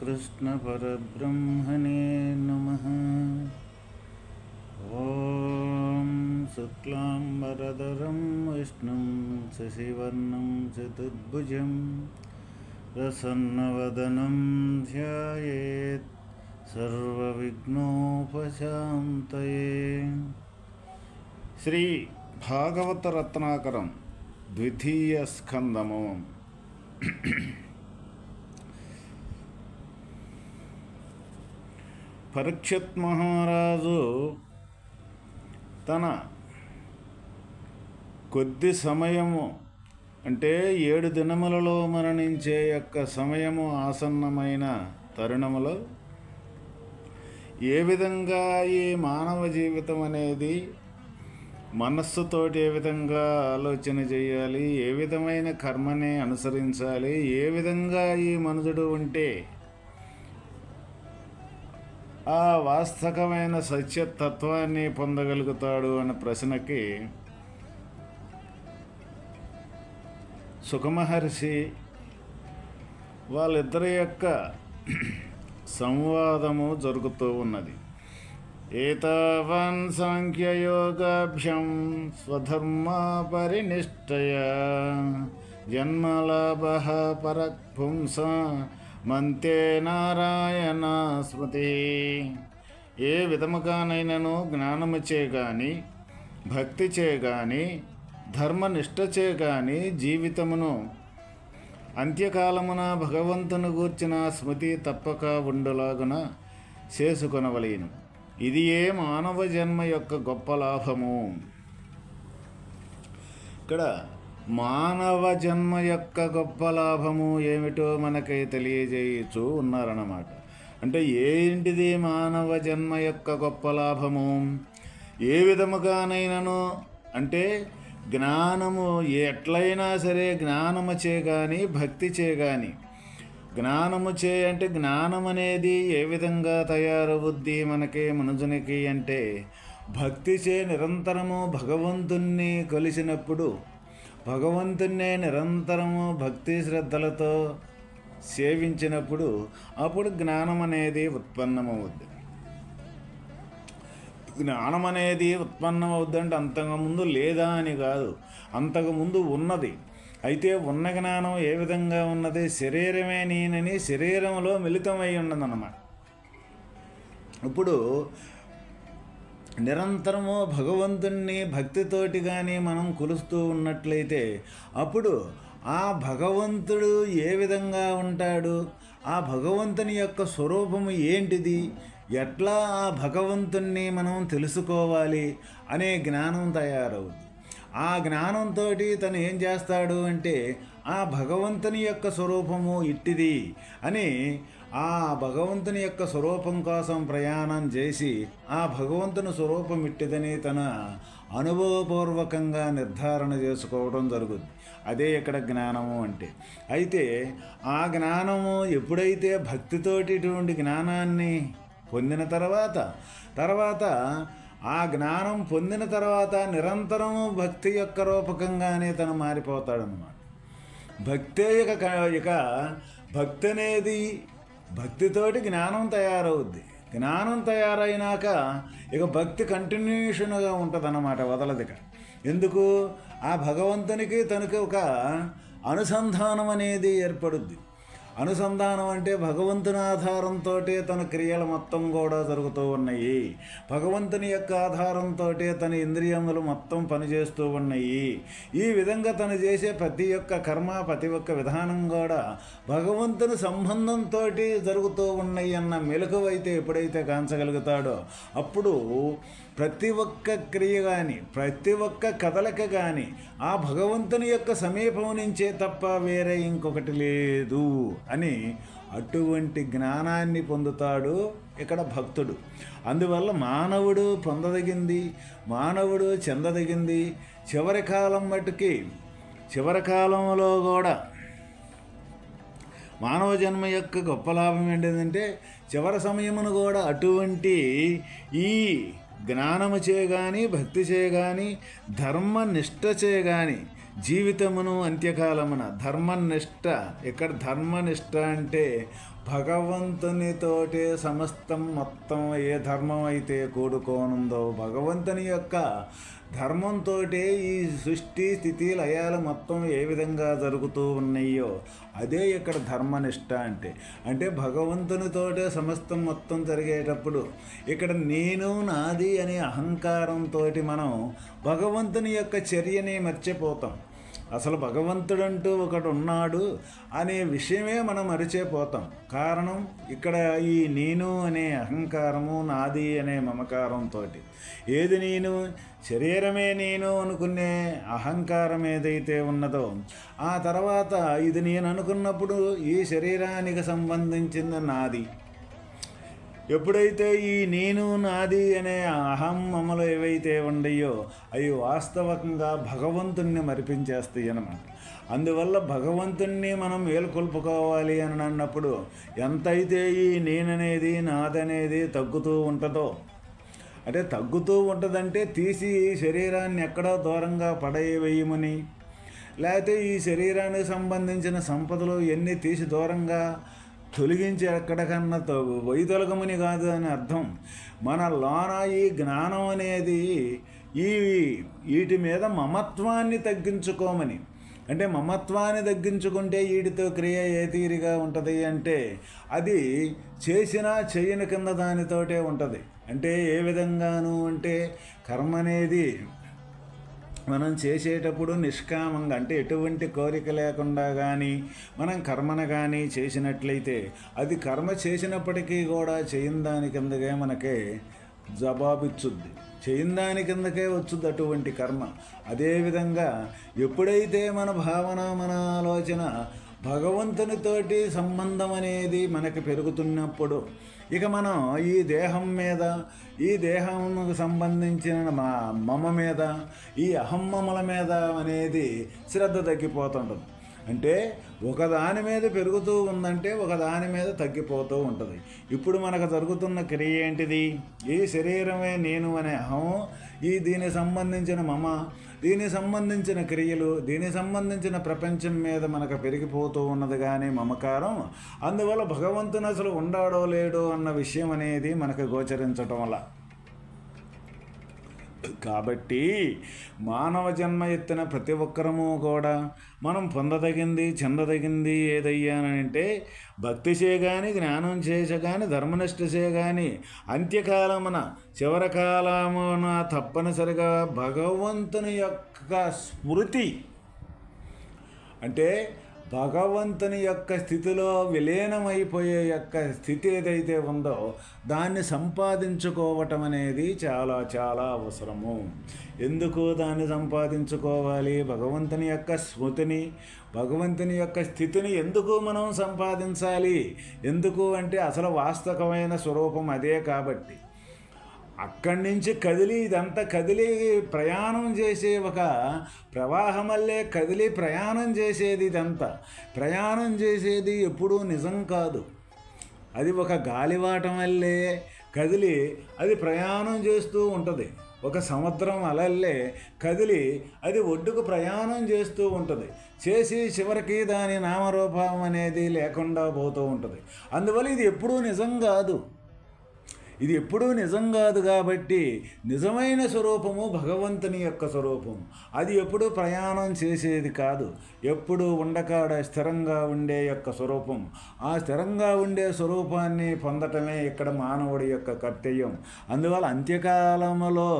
श्रीकृष्णपरब्रह्मणे नमः। ॐ शुक्लाम्बरधरं विष्णुं शशिवर्णं चतुर्भुजं प्रसन्नवदनं ध्यायेत् सर्वविघ्नोपशान्तये। శ్రీ భాగవత రత్నాకరం ద్వితీయ స్కందము. పరీక్షిత్ మహారాజు తన కొద్ది సమయము అంటే 7 దినములలో మరణించే యొక్క సమయము ఆసన్నమైన తరుణములో ఏ విధంగా ఈ మానవ జీవితం అనేది మనస్సుతోటి ఏ విధంగా ఆలోచన చేయాలి, ఏ విధమైన కర్మని అనుసరించాలి, ఏ విధంగా ఈ మనుషుడు ఉంటే ఆ వాస్తవమైన సత్యతత్వాన్ని పొందగలుగుతాడు అనే ప్రశ్నకి సుఖమహర్షి వాళ్ళిద్దరి యొక్క సంవాదము జరుగుతూ ఉన్నది. ఏతావన్ సాంఖ్యయోగాభ్యం స్వధర్మ పరినిష్టయా జన్మలాభః పరపుంస మంతే నారాయణ స్మృతి. ఏ విధముగానైనను జ్ఞానముచే గాని భక్తిచే గాని ధర్మనిష్టచే గాని జీవితమును అంత్యకాలమున భగవంతుని గూర్చిన స్మృతి తప్పక ఉండులాగున చేసుకొనవలేను. ఇది ఏ మానవ జన్మ యొక్క గొప్ప లాభము. ఇక్కడ మానవ జన్మ యొక్క గొప్ప లాభము ఏమిటో మనకై తెలియజేయచ్చు ఉన్నారన్నమాట. అంటే ఏంటిది మానవ జన్మ యొక్క గొప్ప లాభము? ఏ విధముగానైనను అంటే జ్ఞానము ఎట్లయినా సరే జ్ఞానము చే కానీ భక్తి చే కానీ. జ్ఞానము చే అంటే జ్ఞానం అనేది ఏ విధంగా తయారవుద్ది మనకి మనుజునికి అంటే భక్తి చే నిరంతరము భగవంతుణ్ణి కలిసినప్పుడు, భగవంతుణ్ణి నిరంతరము భక్తి శ్రద్ధలతో సేవించినప్పుడు అప్పుడు జ్ఞానం అనేది ఉత్పన్నమవుద్ది. జ్ఞానం అనేది ఉత్పన్నమవుద్దంటే అంతకుముందు లేదా అని కాదు, అంతకుముందు ఉన్నది. అయితే ఉన్న జ్ఞానం ఏ విధంగా ఉన్నది? శరీరమే నేనని శరీరంలో మిళితమై ఉన్నదన్నమాట. ఇప్పుడు నిరంతరము భగవంతుణ్ణి భక్తితోటి కానీ మనం కొలుస్తూ ఉన్నట్లయితే అప్పుడు ఆ భగవంతుడు ఏ విధంగా ఉంటాడు, ఆ భగవంతుని యొక్క స్వరూపము ఏంటిది, ఎట్లా ఆ భగవంతుణ్ణి మనం తెలుసుకోవాలి అనే జ్ఞానం తయారవుతుంది. ఆ జ్ఞానంతో తను ఏం చేస్తాడు అంటే ఆ భగవంతుని యొక్క స్వరూపము ఇట్టిది అని ఆ భగవంతుని యొక్క స్వరూపం కోసం ప్రయాణం చేసి ఆ భగవంతుని స్వరూపం ఇట్టిదని తన అనుభవపూర్వకంగా నిర్ధారణ చేసుకోవడం జరుగుతుంది. అదే ఇక్కడ జ్ఞానము అంటే. అయితే ఆ జ్ఞానము ఎప్పుడైతే భక్తితోటి ఇటువంటి జ్ఞానాన్ని పొందిన తర్వాత ఆ జ్ఞానం పొందిన తర్వాత నిరంతరము భక్తి యొక్క రూపకంగానే తను మారిపోతాడనమాట. భక్తే ఇక భక్తి అనేది భక్తితోటి జ్ఞానం తయారవుద్ది. జ్ఞానం తయారైనాక ఇక భక్తి కంటిన్యూషన్గా ఉంటుంది అన్నమాట, వదలదిక. ఎందుకు? ఆ భగవంతునికి తనకి ఒక అనుసంధానం అనేది ఏర్పడుద్ది. అనుసంధానం అంటే భగవంతుని ఆధారంతో తన క్రియలు మొత్తం కూడా జరుగుతూ ఉన్నాయి. భగవంతుని యొక్క ఆధారంతో తన ఇంద్రియములు మొత్తం పనిచేస్తూ ఉన్నాయి. ఈ విధంగా తను చేసే ప్రతి ఒక్క కర్మ, ప్రతి ఒక్క విధానం కూడా భగవంతుని సంబంధంతో జరుగుతూ ఉన్నాయి అన్న మెలకువైతే ఎప్పుడైతే కాంచగలుగుతాడో అప్పుడు ప్రతి ఒక్క క్రియ కానీ ప్రతి ఒక్క కదలిక కానీ ఆ భగవంతుని యొక్క సమీపం నుంచే తప్ప వేరే ఇంకొకటి లేదు అని అటువంటి జ్ఞానాన్ని పొందుతాడు ఇక్కడ భక్తుడు. అందువల్ల మానవుడు పొందదగింది, మానవుడు చెందదగింది. చివరి కాలం మట్టుకి చివరి కాలంలో కూడా మానవ జన్మ యొక్క గొప్ప లాభం ఏంటంటే చివరి సమయమును కూడా అటువంటి ఈ జ్ఞానము చే కానీ భక్తి చే కానీ ధర్మనిష్ట చే కానీ జీవితమును అంత్యకాలమున ధర్మనిష్ట. ఇక్కడ ధర్మనిష్ట అంటే భగవంతునితోటే సమస్తం మొత్తం ఏ ధర్మం అయితే కూడుకోనుందో భగవంతుని యొక్క ధర్మంతో ఈ సృష్టి స్థితి లయాలు మొత్తం ఏ విధంగా జరుగుతూ ఉన్నాయో అదే ఇక్కడ ధర్మనిష్ట అంటే. అంటే భగవంతునితోటే సమస్తం మొత్తం జరిగేటప్పుడు ఇక్కడ నేను నాది అనే అహంకారంతో మనం భగవంతుని యొక్క చర్యని మర్చిపోతాం. అసలు భగవంతుడంటూ ఒకడు ఉన్నాడు అనే విషయమే మనం మరిచిపోతాం. కారణం ఇక్కడ ఈ నేను అనే అహంకారము, నాది అనే మమకారంతో. ఏది నేను? శరీరమే నేను అనుకునే అహంకారం ఏదైతే ఉన్నదో ఆ తర్వాత ఇది నేను అనుకున్నప్పుడు ఈ శరీరానికి సంబంధించింది నాది. ఎప్పుడైతే ఈ నేను నాది అనే అహం మమలు ఏవైతే ఉన్నాయో అవి వాస్తవంగా భగవంతుణ్ణి మరిపించేస్తాయి అన్నమాట. అందువల్ల భగవంతుణ్ణి మనం మేలుకొల్పుకోవాలి అని అన్నప్పుడు ఎంతైతే ఈ నేననేది నాదనేది తగ్గుతూ ఉంటుందో, అంటే తగ్గుతూ ఉంటుందంటే తీసి శరీరాన్ని ఎక్కడో దూరంగా పడవేయమని, లేకపోతే ఈ శరీరానికి సంబంధించిన సంపదలు ఎన్ని తీసి దూరంగా తొలగించి ఎక్కడికన్నా వైదొలగమని కాదు అని అర్థం. మన లోన ఈ జ్ఞానం అనేది వీటి మీద మమత్వాన్ని తగ్గించుకోమని. అంటే మమత్వాన్ని తగ్గించుకుంటే వీటితో క్రియ ఏ తీరిగా ఉంటుంది అంటే అది చేసినా చేయని కింద దానితోటే ఉంటుంది. అంటే ఏ విధంగాను అంటే కర్మ అనేది మనం చేసేటప్పుడు నిష్కామంగా, అంటే ఎటువంటి కోరిక లేకుండా కానీ మనం కర్మను కానీ చేసినట్లయితే అది కర్మ చేసినప్పటికీ కూడా చేయని దాని కిందకే మనకే జవాబిచ్చుద్ది, చేయని దాని కిందకే వచ్చుద్ది అటువంటి కర్మ. అదేవిధంగా ఎప్పుడైతే మన భావన, మన ఆలోచన భగవంతునితోటి సంబంధం అనేది మనకి పెరుగుతున్నప్పుడు ఇక మనం ఈ దేహం మీద, ఈ దేహంకు సంబంధించిన మమ మీద, ఈ అహమ్మమల మీద అనేది శ్రద్ధ తగ్గిపోతుంటుంది. అంటే ఒకదాని మీద పెరుగుతూ ఉందంటే ఒకదాని మీద తగ్గిపోతూ ఉంటుంది. ఇప్పుడు మనకు జరుగుతున్న క్రియ ఏంటిది? ఈ శరీరమే నేను అనే అహం, దీనికి సంబంధించిన మమ, దీనికి సంబంధించిన క్రియలు, దీనికి సంబంధించిన ప్రపంచం మీద మనకు పెరిగిపోతూ ఉన్నది కానీ మమకారం. అందువల్ల భగవంతుని అసలు ఉండాడో లేడో అన్న విషయం అనేది మనకు గోచరించటం వల్ల. కాబట్టి మానవ జన్మ ఎత్తిన ప్రతి ఒక్కరము కూడా మనం పొందదగింది, చెందదగింది ఏదయ్యానంటే భక్తిచే కానీ, జ్ఞానం చేసే కానీ, ధర్మనిష్టచే కానీ అంత్యకాలమున, చివరి కాలమున తప్పనిసరిగా భగవంతుని యొక్క స్మృతి, అంటే భగవంతుని యొక్క స్థితిలో విలీనమైపోయే యొక్క స్థితి ఏదైతే ఉందో దాన్ని సంపాదించుకోవటం అనేది చాలా చాలా అవసరము. ఎందుకు దాన్ని సంపాదించుకోవాలి? భగవంతుని యొక్క స్మృతిని, భగవంతుని యొక్క స్థితిని ఎందుకు మనం సంపాదించాలి? ఎందుకు అంటే అసలు వాస్తవమైన స్వరూపం అదే కాబట్టి. అక్కడి నుంచి కదిలి, ఇదంతా కదిలి ప్రయాణం చేసే ఒక ప్రవాహం వల్లే కదిలి ప్రయాణం చేసేది. ఇదంతా ప్రయాణం చేసేది ఎప్పుడూ నిజం కాదు. అది ఒక గాలివాటం వల్లే కదిలి అది ప్రయాణం చేస్తూ ఉంటుంది. ఒక సముద్రం అలల్లే కదిలి అది ఒడ్డుకు ప్రయాణం చేస్తూ ఉంటుంది. చేసి చివరికి దాని నామరూపం అనేది లేకుండా పోతూ ఉంటుంది. అందువల్ల ఇది ఎప్పుడూ నిజం కాదు. ఇది ఎప్పుడూ నిజం కాదు కాబట్టి నిజమైన స్వరూపము భగవంతుని యొక్క స్వరూపము. అది ఎప్పుడూ ప్రయాణం చేసేది కాదు, ఎప్పుడు ఉండకాడ స్థిరంగా ఉండే యొక్క స్వరూపం. ఆ స్థిరంగా ఉండే స్వరూపాన్ని పొందటమే ఇక్కడ మానవుడి యొక్క కర్తవ్యం. అందువల్ల అంత్యకాలములో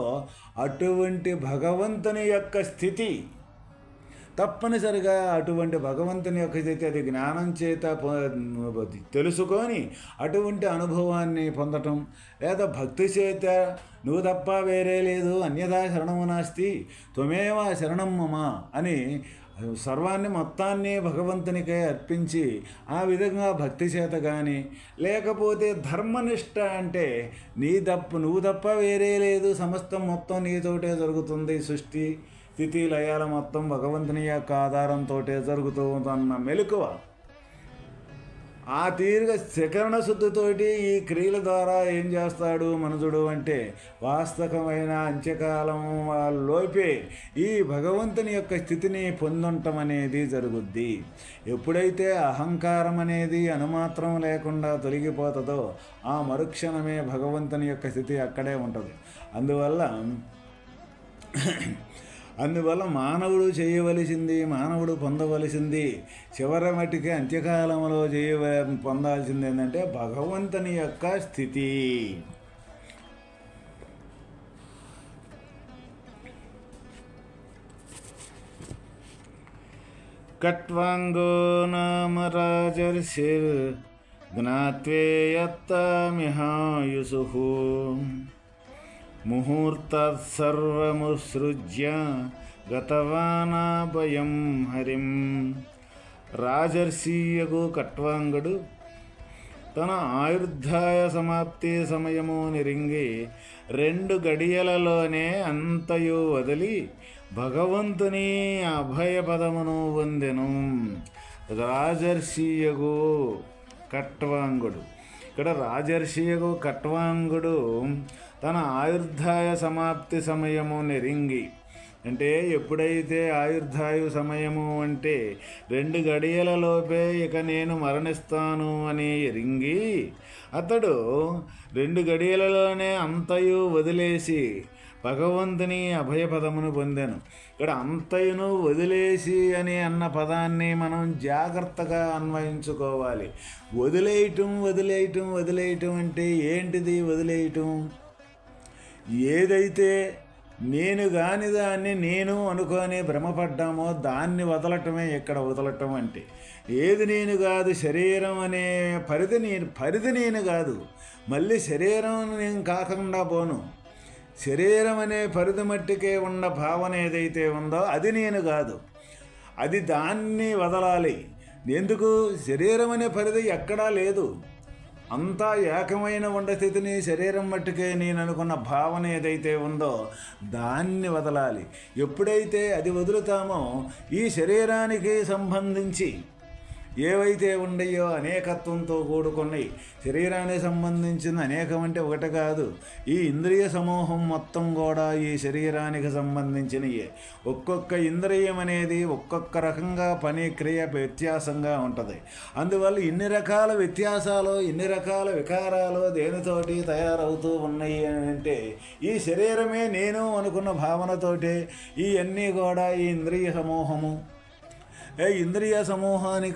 అటువంటి భగవంతుని యొక్క స్థితి తప్పనిసరిగా, అటువంటి భగవంతుని యొక్క స్థితి అది జ్ఞానం చేత తెలుసుకొని అటువంటి అనుభవాన్ని పొందటం, లేదా భక్తి చేత నువ్వు తప్ప వేరే లేదు, అన్యథా శరణము నాస్తి, త్వమేవ శరణం మమ అని సర్వాన్ని మొత్తాన్ని భగవంతునికే అర్పించి ఆ విధంగా భక్తి చేత కానీ, లేకపోతే ధర్మనిష్ట అంటే నువ్వు తప్ప వేరే లేదు, సమస్తం మొత్తం నీతోటే జరుగుతుంది, సృష్టి స్థితి లయాల మొత్తం భగవంతుని యొక్క ఆధారంతో జరుగుతూ ఉందన్న మెలకువ, ఆ తీరుగా త్రికరణ శుద్ధితోటి ఈ క్రియల ద్వారా ఏం చేస్తాడు మనుజుడు అంటే వాస్తవమైన అంత్యకాలం లోపే ఈ భగవంతుని యొక్క స్థితిని పొందటం అనేది జరుగుద్ది. ఎప్పుడైతే అహంకారం అనేది అనుమాత్రం లేకుండా తొలగిపోతుందో ఆ మరుక్షణమే భగవంతుని యొక్క స్థితి అక్కడే ఉంటుంది. అందువల్ల మానవుడు చేయవలసింది, మానవుడు పొందవలసింది, చివరి మట్టికి అంత్యకాలంలో పొందాల్సింది ఏంటంటే భగవంతుని యొక్క స్థితి. కట్వాంగో నామ రాజర్షిర్ జ్ఞాత్వేయత్తమిహాయుషుః ముహూర్తాత్ సర్వముసృజ్య గతవానాభయం హరిం. రాజర్షియగు కట్వాంగుడు తన ఆయుర్దాయ సమాప్తి సమయము నెరింగి 2 గడియలలోనే అంతయు వదిలి భగవంతుని అభయపదమును పొందెను. రాజర్షియగు కట్వాంగుడు, ఇక్కడ రాజర్షియగు కట్వాంగుడు తన ఆయుర్దాయ సమాప్తి సమయము నెరింగి అంటే ఎప్పుడైతే ఆయుర్దాయు సమయము అంటే 2 గడియలలోపే ఇక నేను మరణిస్తాను అని ఎరింగి అతడు 2 గడియలలోనే అంతయు వదిలేసి భగవంతుని అభయపదమును పొందాను. ఇక్కడ అంతయును వదిలేసి అని అన్న పదాన్ని మనం జాగ్రత్తగా అన్వయించుకోవాలి. వదిలేయటం అంటే ఏంటిది? వదిలేయటం ఏదైతే నేను కాని దాన్ని నేను అనుకొని భ్రమపడ్డామో దాన్ని వదలటమే ఇక్కడ వదలటం అంటే. ఏది నేను కాదు, శరీరం అనే పరిధి నేను కాదు, మళ్ళీ శరీరం నేను కాకుండా పోను. శరీరం అనే పరిధి మట్టికే ఉన్న భావన ఏదైతే ఉందో అది నేను కాదు, అది దాన్ని వదలాలి. ఎందుకు? శరీరం అనే పరిధి ఎక్కడా లేదు, అంతా ఏకమైన స్థితిని శరీరం మట్టుకే నేను అనుకున్న భావన ఏదైతే ఉందో దాన్ని వదలాలి. ఎప్పుడైతే అది వదులుతామో ఈ శరీరానికి సంబంధించి ఏవైతే ఉండయో అనేకత్వంతో కూడుకున్నాయి. శరీరానికి సంబంధించిన అనేకం అంటే ఒకటి కాదు, ఈ ఇంద్రియ సమూహం మొత్తం కూడా ఈ శరీరానికి సంబంధించినయే. ఒక్కొక్క ఇంద్రియం అనేది ఒక్కొక్క రకంగా పని క్రియ వ్యత్యాసంగా ఉంటుంది. అందువల్ల ఇన్ని రకాల వ్యత్యాసాలు, ఇన్ని రకాల వికారాలు దేనితోటి తయారవుతూ ఉన్నాయి అని అంటే ఈ శరీరమే నేను అనుకున్న భావనతోటే ఇవన్నీ కూడా ఈ ఇంద్రియ సమూహము. ఇంద్రియ సమూహాన్ని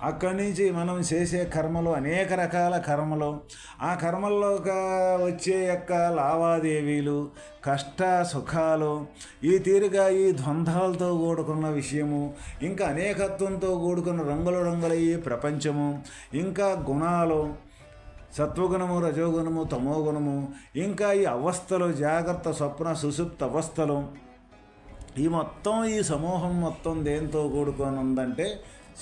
అక్కడి నుంచి మనం చేసే కర్మలు అనేక రకాల కర్మలు, ఆ కర్మల్లో వచ్చే యొక్క లావాదేవీలు, కష్ట సుఖాలు, ఈ తీరుగా ఈ ద్వంద్వాలతో కూడుకున్న విషయము, ఇంకా అనేకత్వంతో కూడుకున్న రంగుల ఈ ప్రపంచము, ఇంకా గుణాలు, సత్వగుణము, రజోగుణము, తమోగుణము, ఇంకా ఈ అవస్థలు, జాగ్రత్త, స్వప్న, సుషుప్త అవస్థలు, ఈ సమూహం మొత్తం దేంతో కూడుకొని ఉందంటే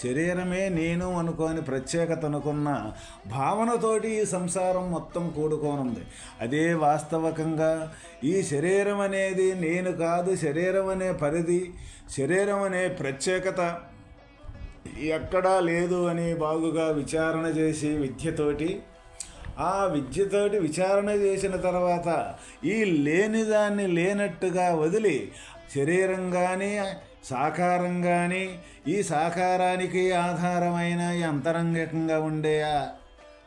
శరీరమే నేను అనుకోని ప్రత్యేకత అనుకున్న భావనతోటి ఈ సంసారం మొత్తం కూడుకోనుంది. అదే వాస్తవకంగా ఈ శరీరం అనేది నేను కాదు, శరీరం అనే పరిధి, శరీరం అనే ప్రత్యేకత ఎక్కడా లేదు అని బాగుగా విచారణ చేసి విద్యతోటి విచారణ చేసిన తర్వాత ఈ లేనిదాన్ని లేనట్టుగా వదిలి శరీరం కానీ సాకారం కానీ ఈ సాకారానికి ఆధారమైన ఈ అంతరంగికంగా ఉండే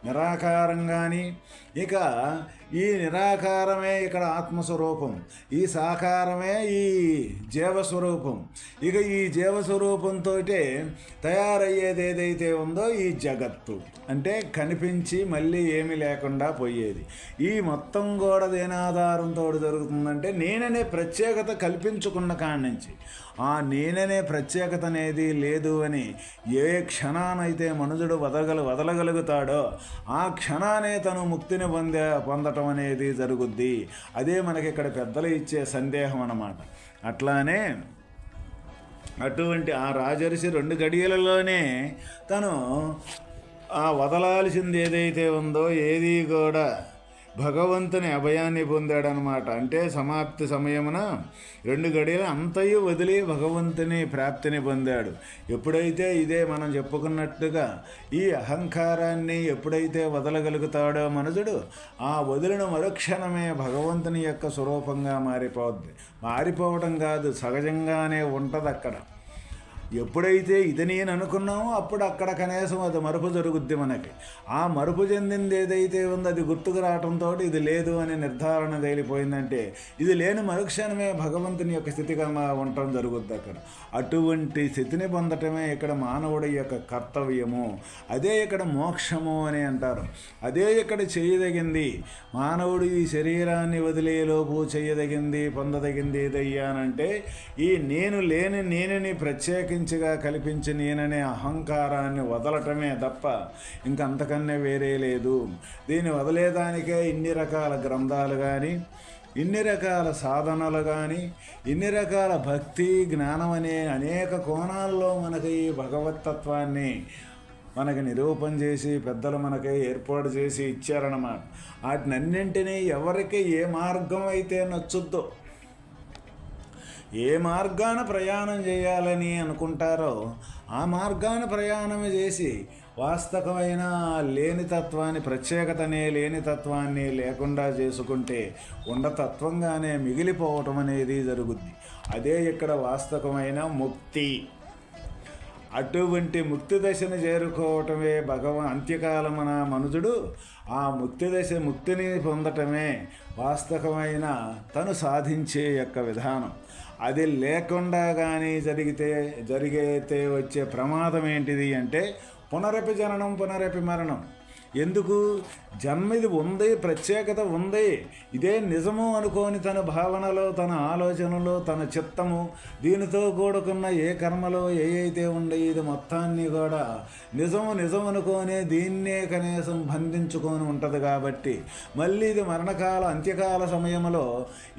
నిరాకారం కానీ, ఇక ఈ నిరాకారమే ఇక్కడ ఆత్మస్వరూపం, ఈ సాకారమే ఈ జీవస్వరూపం. ఇక ఈ జీవస్వరూపంతో తయారయ్యేది ఏదైతే ఉందో ఈ జగత్తు అంటే కనిపించి మళ్ళీ ఏమీ లేకుండా పోయేది. ఈ మొత్తం కూడా దేని ఆధారంతో జరుగుతుందంటే నేననే ప్రత్యేకత కల్పించుకున్న కాడి నుంచి ఆ నేననే ప్రత్యేకత అనేది లేదు అని ఏ క్షణానైతే మనుజుడు వదలగలుగుతాడో ఆ క్షణానే తను ముక్తిని పొందటం అనేది జరుగుద్ది. అదే మనకి ఇక్కడ పెద్దలు ఇచ్చే సందేహం అన్నమాట. అట్లానే అటువంటి ఆ రాజర్షి 2 గడియలలోనే తను ఆ వదలాల్సింది ఏదైతే ఉందో ఏది కూడా భగవంతుని అభయాన్ని పొందాడనమాట. అంటే సమాప్తి సమయమున 2 గడియలు అంతయు వదిలి భగవంతుని ప్రాప్తిని పొందాడు. ఎప్పుడైతే ఇదే మనం చెప్పుకున్నట్టుగా ఈ అహంకారాన్ని ఎప్పుడైతే వదలగలుగుతాడో మనుషుడు, ఆ వదిలిన మరుక్షణమే భగవంతుని యొక్క స్వరూపంగా మారిపోవడం కాదు, సహజంగానే ఉంటుంది అక్కడ. ఎప్పుడైతే ఇది నేను అనుకున్నామో అప్పుడు అక్కడ కనీసం అది మరుపు జరుగుద్ది మనకి. ఆ మరుపు చెందింది ఏదైతే ఉందో అది గుర్తుకు రావడంతో ఇది లేదు అని నిర్ధారణ తేలిపోయిందంటే ఇది లేని మరుక్షణమే భగవంతుని యొక్క స్థితిగా ఉండటం జరుగుద్ది అక్కడ. అటువంటి స్థితిని పొందటమే ఇక్కడ మానవుడి యొక్క కర్తవ్యము. అదే ఇక్కడ మోక్షము అని అంటారు. అదే ఇక్కడ చేయదగింది. మానవుడు ఈ శరీరాన్ని వదిలేలోపు చేయదగింది పొందదగింది ఏదయ్యానంటే ఈ నేను లేని నేనని ప్రత్యేకించి కల్పించి నేననే అహంకారాన్ని వదలటమే తప్ప ఇంకంతకన్నా వేరే లేదు. దీన్ని వదిలేదానికే ఇన్ని రకాల గ్రంథాలు కానీ, ఇన్ని రకాల సాధనలు కానీ, ఇన్ని రకాల భక్తి జ్ఞానం అనే అనేక కోణాల్లో మనకి ఈ భగవతత్వాన్ని మనకి నిరూపణ చేసి పెద్దలు మనకి ఏర్పాటు చేసి ఇచ్చారన్నమాట. వాటినన్నింటినీ ఎవరికి ఏ మార్గం అయితే నచ్చుద్దో, ఏ మార్గాన ప్రయాణం చేయాలని అనుకుంటారో ఆ మార్గాన ప్రయాణం చేసి వాస్తవమైన లేనితత్వాన్ని, ప్రత్యేకతనే లేనితత్వాన్ని లేకుండా చేసుకుంటే ఉండతత్వంగానే మిగిలిపోవటం అనేది జరుగుద్ది. అదే ఇక్కడ వాస్తవమైన ముక్తి. అటువంటి ముక్తి దశను చేరుకోవటమే అంత్యకాలమున మనుజుడు ఆ ముక్తిని పొందటమే వాస్తవమైన తను సాధించే యొక్క విధానం. అది లేకుండా కానీ జరిగితే వచ్చే ప్రమాదం ఏంటిది అంటే పునరపి జననం పునరపి మరణం. ఎందుకు? జన్మది ఉంది, ప్రత్యేకత ఉంది, ఇదే నిజము అనుకోని తన భావనలో, తన ఆలోచనలో, తన చిత్తము దీనితో కూడుకున్న ఏ కర్మలో అయితే ఉండే ఇది మొత్తాన్ని కూడా నిజం అనుకోనే దీన్నే కనీసం బంధించుకొని ఉంటుంది. కాబట్టి మళ్ళీ ఇది మరణకాల అంత్యకాల సమయంలో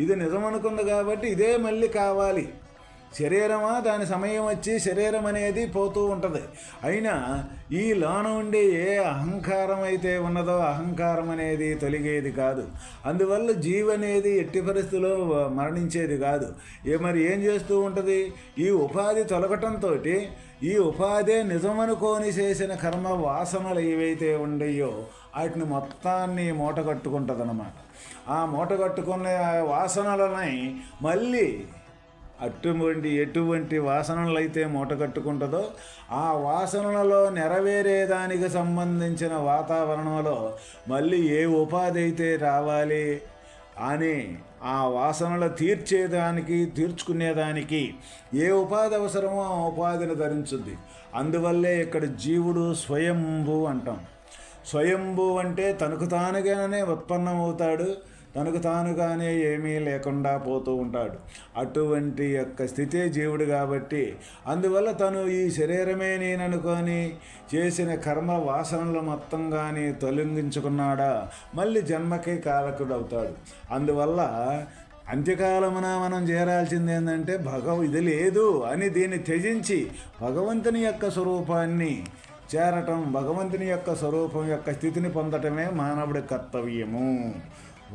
ఇది నిజం అనుకుంది కాబట్టి ఇదే మళ్ళీ కావాలి. శరీరమా దాని సమయం వచ్చి శరీరం అనేది పోతూ ఉంటుంది. అయినా ఈ లోన ఉండే ఏ అహంకారం అయితే ఉన్నదో అహంకారం అనేది తొలగేది కాదు. అందువల్ల అనేది ఎట్టి పరిస్థితుల్లో మరణించేది కాదు. మరి ఏం చేస్తూ ఉంటుంది? ఈ ఉపాధి తొలగటంతో ఈ ఉపాధే నిజమనుకోని చేసిన కర్మ వాసనలు ఏవైతే ఉండయో వాటిని మొత్తాన్ని మూట కట్టుకుంటుంది. ఆ మూట కట్టుకున్న వాసనలని మళ్ళీ ఎటువంటి వాసనలు అయితే మూట కట్టుకుంటుందో ఆ వాసనలలో నెరవేరేదానికి సంబంధించిన వాతావరణంలో మళ్ళీ ఏ ఉపాధి అయితే రావాలి అని ఆ వాసనలు తీర్చుకునేదానికి ఏ ఉపాధి అవసరమో ఆ ఉపాధిని ధరించుద్ది. అందువల్లే ఇక్కడ జీవుడు స్వయంభూ అంటాం. స్వయంభూ అంటే తనకు తానుగానే ఉత్పన్నమవుతాడు, తనకు తానుగానే ఏమీ లేకుండా పోతూ ఉంటాడు. అటువంటి యొక్క స్థితే జీవుడు కాబట్టి అందువల్ల తను ఈ శరీరమే నేననుకొని చేసిన కర్మ వాసనలు మొత్తం కానీ తొలగించుకున్నాడా మళ్ళీ జన్మకే కారకుడవుతాడు. అందువల్ల అంత్యకాలమున మనం చేరాల్సింది ఏంటంటే ఇది లేదు అని దీన్ని త్యజించి భగవంతుని యొక్క స్వరూపాన్ని చేరటం, భగవంతుని యొక్క స్వరూపం యొక్క స్థితిని పొందటమే మానవుడి కర్తవ్యము.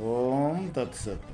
ఓం తత్సత్.